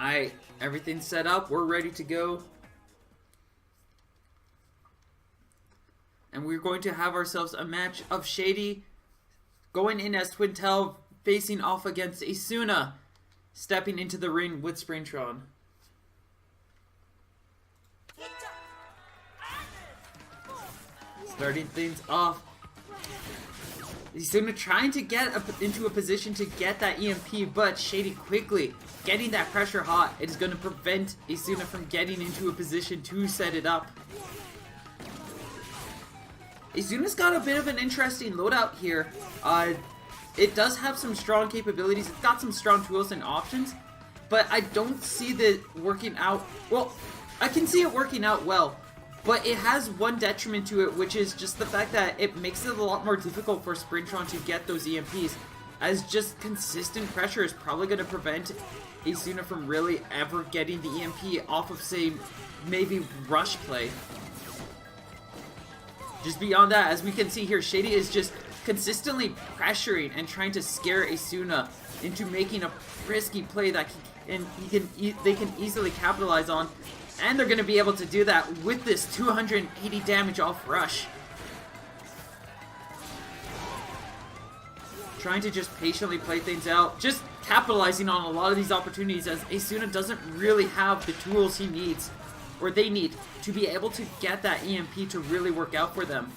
Alright, everything's set up. We're ready to go. And we're going to have ourselves a match of Shedy going in as Twintelle, facing off against Asuna, stepping into the ring with Springtron. Starting things off. Asuna trying to get into a position to get that EMP, but Shedy quickly getting that pressure hot. It is going to prevent Asuna from getting into a position to set it up. Asuna's got a bit of an interesting loadout here. It does have some strong capabilities. It's got some strong tools and options, but I don't see that working out. Well, I can see it working out well, but it has one detriment to it, which is just the fact that it makes it a lot more difficult for Springtron to get those EMPs, as just consistent pressure is probably going to prevent Asuna from really ever getting the EMP off of, say, maybe rush play. Just beyond that, as we can see here, Shedy is just consistently pressuring and trying to scare Asuna into making a risky play that they can easily capitalize on. And they're going to be able to do that with this 280 damage off rush. Trying to just patiently play things out, just capitalizing on a lot of these opportunities, as Asuna doesn't really have the tools he needs, or they need, to be able to get that EMP to really work out for them.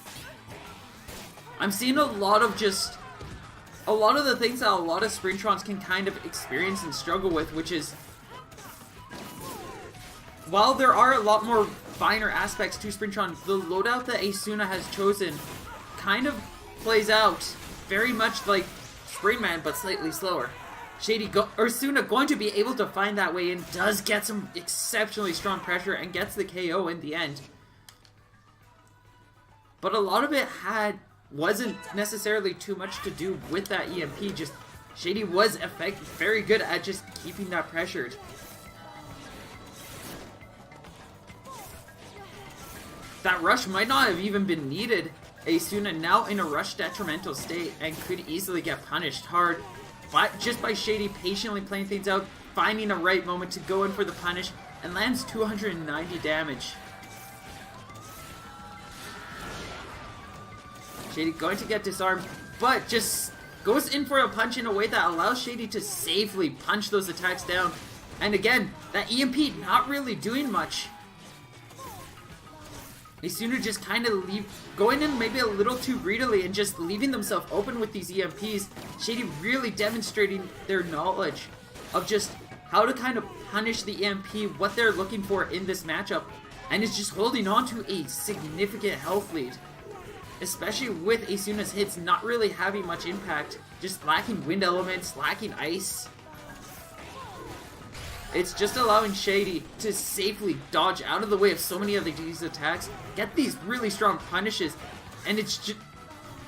I'm seeing a lot of the things that a lot of Springtrons can kind of experience and struggle with, which is, while there are a lot more finer aspects to Springtron, the loadout that Asuna has chosen kind of plays out very much like Springman, but slightly slower. Asuna going to be able to find that way in, does get some exceptionally strong pressure, and gets the KO in the end. But a lot of it wasn't necessarily too much to do with that EMP, just Shedy was very good at just keeping that pressured. That rush might not have even been needed. Asuna now in a rush detrimental state and could easily get punished hard, but just by Shedy patiently playing things out, finding a right moment to go in for the punish, and lands 290 damage. Shedy going to get disarmed, but just goes in for a punch in a way that allows Shedy to safely punch those attacks down. And again, that EMP not really doing much. Asuna just kind of going in maybe a little too greedily and just leaving themselves open with these EMPs. Shedy really demonstrating their knowledge of just how to kind of punish the EMP, what they're looking for in this matchup, and is just holding on to a significant health lead. Especially with Asuna's hits not really having much impact, just lacking wind elements, lacking ice. It's just allowing Shedy to safely dodge out of the way of so many of these attacks, get these really strong punishes, and it's just,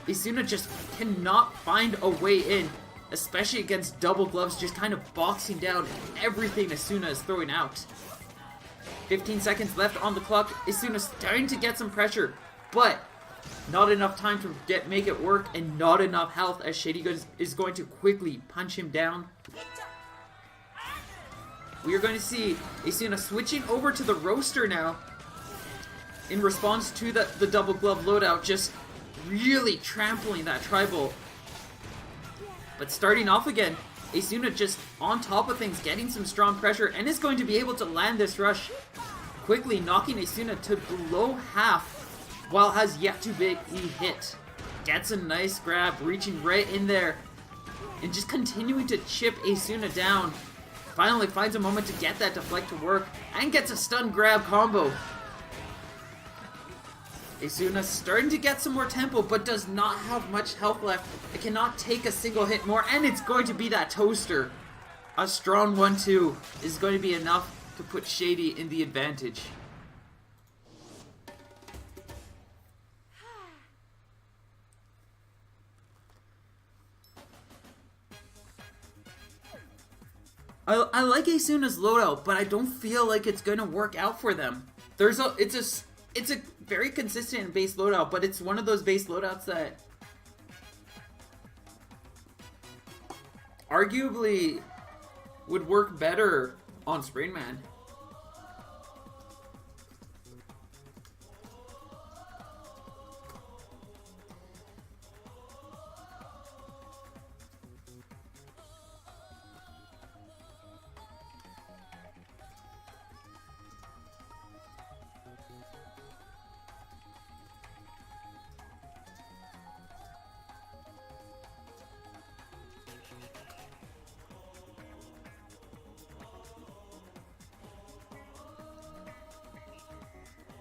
Asuna just cannot find a way in, especially against double gloves, just kind of boxing down everything Asuna is throwing out. 15 seconds left on the clock. Asuna's starting to get some pressure, but not enough time to make it work, and not enough health, as Shedy is going to quickly punch him down. We are going to see Asuna switching over to the roaster now in response to the double glove loadout, just really trampling that tribal. But starting off again, Asuna just on top of things, getting some strong pressure, and is going to be able to land this rush, quickly knocking Asuna to below half while has yet to be hit. Gets a nice grab, reaching right in there, and just continuing to chip Asuna down. Finally finds a moment to get that deflect to work, and gets a stun grab combo. Asuna starting to get some more tempo, but does not have much health left. It cannot take a single hit more, and it's going to be that toaster. A strong 1-2 is going to be enough to put Shedy in the advantage. I like Asuna's loadout, but I don't feel like it's gonna work out for them. It's a very consistent base loadout, but it's one of those base loadouts that arguably would work better on Springman.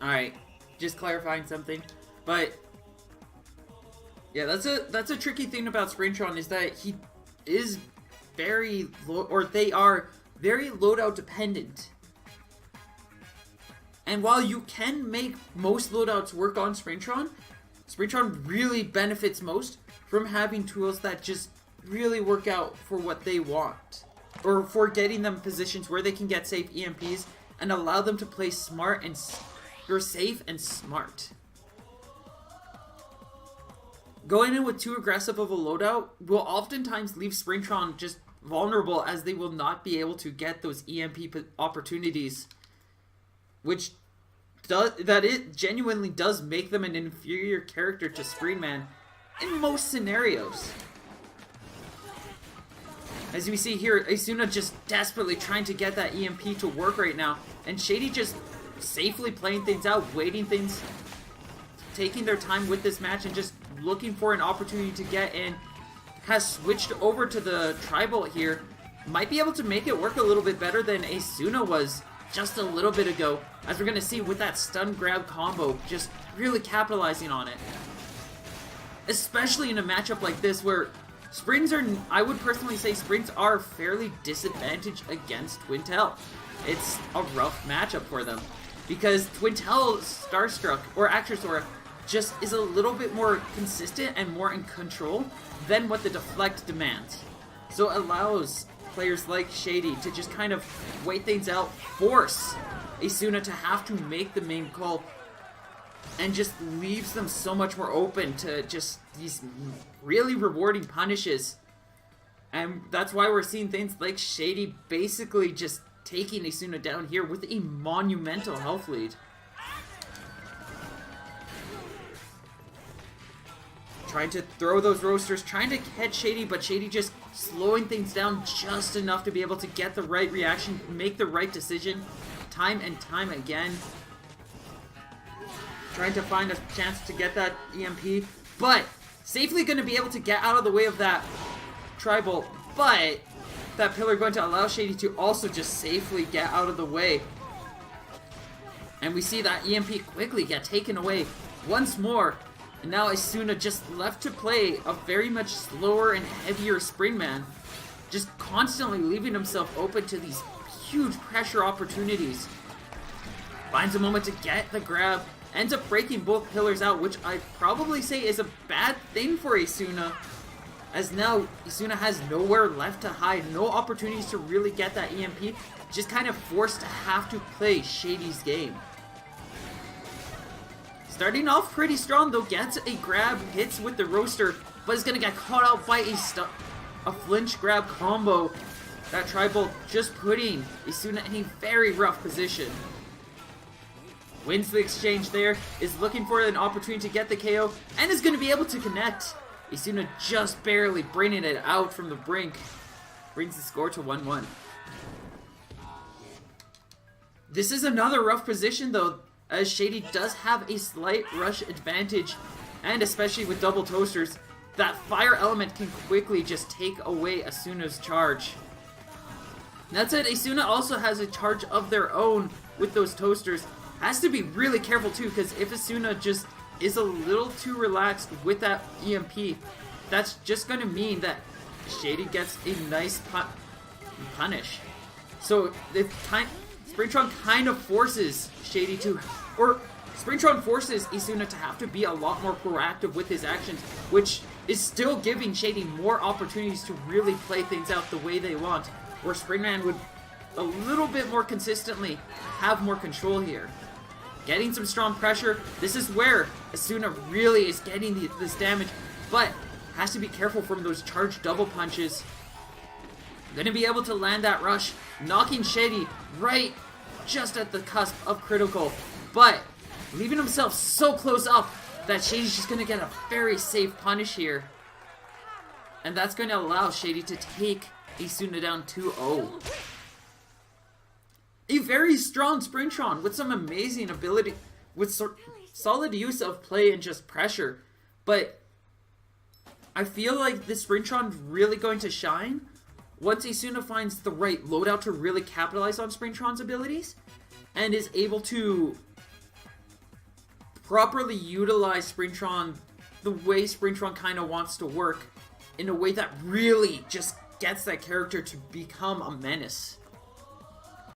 Alright, just clarifying something, but yeah, that's a tricky thing about Springtron is that he is very they are very loadout dependent. And while you can make most loadouts work on Springtron, Springtron really benefits most from having tools that just really work out for what they want, or for getting them positions where they can get safe EMPs and allow them to play smart and you're safe and smart. Going in with too aggressive of a loadout will oftentimes leave Springtron just vulnerable, as they will not be able to get those EMP opportunities, which it genuinely does make them an inferior character to Springman in most scenarios. As we see here, Asuna just desperately trying to get that EMP to work right now, and Shedy just safely playing things out, waiting things, taking their time with this match and just looking for an opportunity to get in. Has switched over to the tribal here. Might be able to make it work a little bit better than Asuna was just a little bit ago, as we're going to see with that stun grab combo, just really capitalizing on it. Especially in a matchup like this where Springs are, I would personally say Springs are fairly disadvantaged against Twintelle. It's a rough matchup for them, because Twintelle Starstruck, or Actressora, just is a little bit more consistent and more in control than what the deflect demands. So it allows players like Shedy to just kind of wait things out, force Asuna to have to make the main call, and just leaves them so much more open to just these really rewarding punishes. And that's why we're seeing things like Shedy basically just taking Asuna down here with a monumental health lead. Trying to throw those roasters, trying to catch Shedy, but Shedy just slowing things down just enough to be able to get the right reaction, make the right decision time and time again. Trying to find a chance to get that EMP, but safely going to be able to get out of the way of that tribal, but that pillar going to allow Shedy to also just safely get out of the way. And we see that EMP quickly get taken away once more. And now Asuna just left to play a very much slower and heavier Springman, just constantly leaving himself open to these huge pressure opportunities. Finds a moment to get the grab, ends up breaking both pillars out, which I'd probably say is a bad thing for Asuna, as now Asuna has nowhere left to hide, no opportunities to really get that EMP, just kind of forced to have to play Shedy's game. Starting off pretty strong though, gets a grab, hits with the roaster, but is going to get caught out by a flinch grab combo. That tribal just putting Asuna in a very rough position. Wins the exchange there, is looking for an opportunity to get the KO, and is going to be able to connect. Asuna just barely bringing it out from the brink. Brings the score to 1-1. This is another rough position though, as Shedy does have a slight rush advantage, and especially with double toasters, that fire element can quickly just take away Asuna's charge. That said, Asuna also has a charge of their own with those toasters. Has to be really careful too, because if Asuna just is a little too relaxed with that EMP, that's just going to mean that Shedy gets a nice punish. So Springtron kind of forces Shedy to, or Springtron forces Asuna to have to be a lot more proactive with his actions, which is still giving Shedy more opportunities to really play things out the way they want, where Springman would a little bit more consistently have more control here. Getting some strong pressure, this is where Asuna really is getting this damage, but has to be careful from those charged double punches. Gonna be able to land that rush, knocking Shedy right just at the cusp of critical, but leaving himself so close up that Shedy's just gonna get a very safe punish here. And that's going to allow Shedy to take Asuna down 2-0. A very strong Springtron with some amazing ability, with solid use of play and just pressure. But I feel like this Springtron's really going to shine once Asuna finds the right loadout to really capitalize on Springtron's abilities and is able to properly utilize Springtron the way Springtron kind of wants to work, in a way that really just gets that character to become a menace.